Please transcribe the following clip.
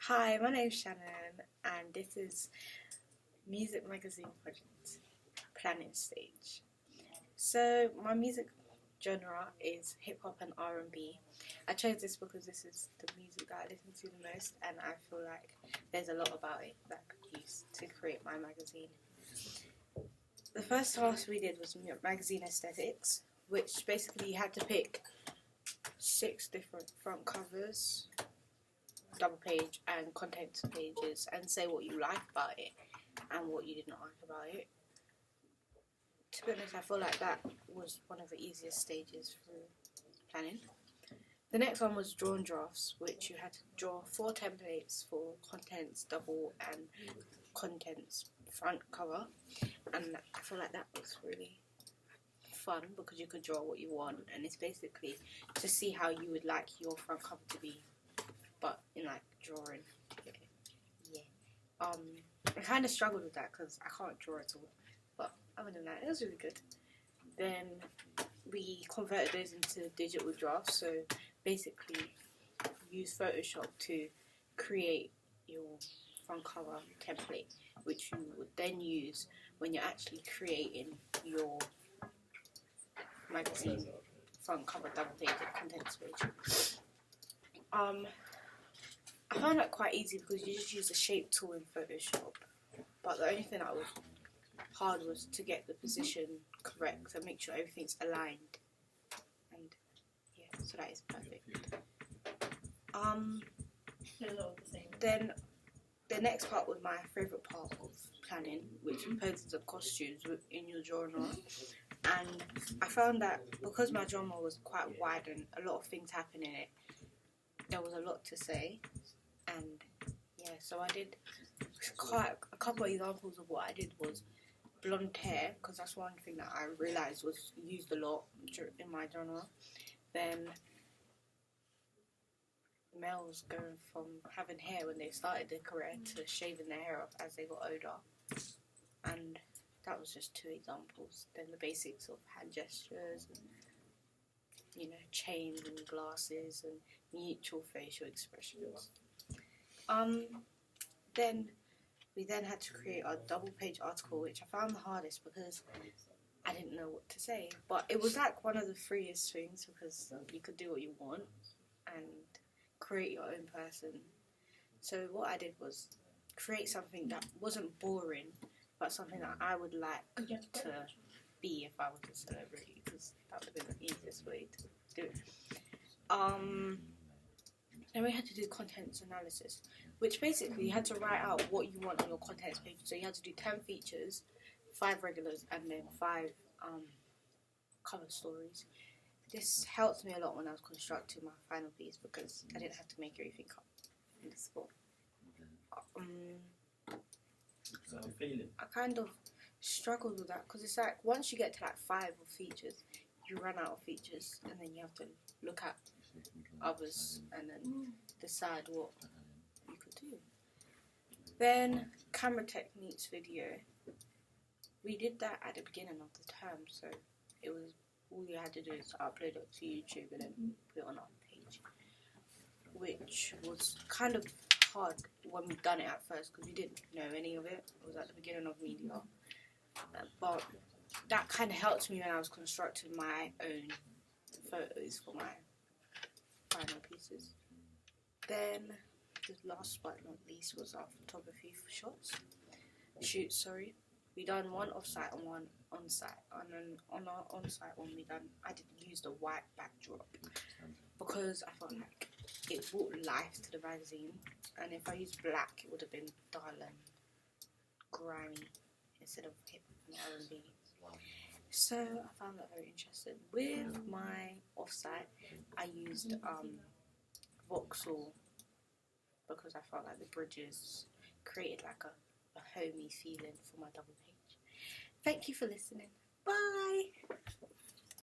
Hi, my name's Shannon, and this is Music Magazine Project Planning Stage. So my music genre is hip hop and R&B. I chose this because this is the music that I listen to the most, and I feel like there's a lot about it that I could use to create my magazine. The first task we did was magazine aesthetics, which basically you had to pick 6 different front covers, double page and contents pages, and say what you like about it and what you did not like about it. To be honest, I feel like that was one of the easiest stages for planning. The next one was drawn drafts, which you had to draw 4 templates for contents double and contents front cover, and I feel like that was really fun because you could draw what you want, and it's basically to see how you would like your front cover to be, but in like drawing. Yeah. I kind of struggled with that because I can't draw at all, but other than that, it was really good. Then we converted those into digital drafts, so basically use Photoshop to create your front cover template, which you would then use when you're actually creating your magazine front cover double page and contents page. I found that quite easy because you just use the shape tool in Photoshop, but the only thing that was hard was to get the position correct and make sure everything's aligned, and yeah, so that is perfect. Then the next part was my favourite part of planning, which poses the costumes in your genre, and I found that because my genre was quite wide and a lot of things happen in it, there was a lot to say. And yeah, so I did quite a couple of examples of what I did was blonde hair, because that's one thing that I realised was used a lot in my genre. Then males going from having hair when they started their career to shaving their hair off as they got older, and that was just 2 examples. Then the basics of hand gestures and, you know, chains and glasses and mutual facial expressions. Then we had to create a double page article, which I found the hardest because I didn't know what to say, but it was like one of the freest things because you could do what you want and create your own person. So what I did was create something that wasn't boring, but something that I would like to be if I was a celebrity, because that would have been the easiest way to do it. Then we had to do contents analysis, which basically you had to write out what you want on your contents page. So you had to do 10 features, 5 regulars, and then 5 cover stories. This helped me a lot when I was constructing my final piece because I didn't have to make everything up in the spot. I kind of struggled with that because it's like once you get to like 5 of features, you run out of features, and then you have to look at others and then decide what you could do. Then camera techniques video. We did that at the beginning of the term, so it was all you had to do is upload it to YouTube and then put it on our page, which was kind of hard when we done it at first because we didn't know any of it. It was at the beginning of media, but that kind of helped me when I was constructing my own photos for my final pieces. Then the last but not least was our photography shoots. We done one off-site and one on-site, and then on our on-site one I did use the white backdrop because I felt like it brought life to the magazine, and if I used black it would have been dull and grimy instead of hip and R&B. So I found that very interesting. With my off-site I used Vauxhall because I felt like the bridges created like a homey feeling for my double page. Thank you for listening. Bye!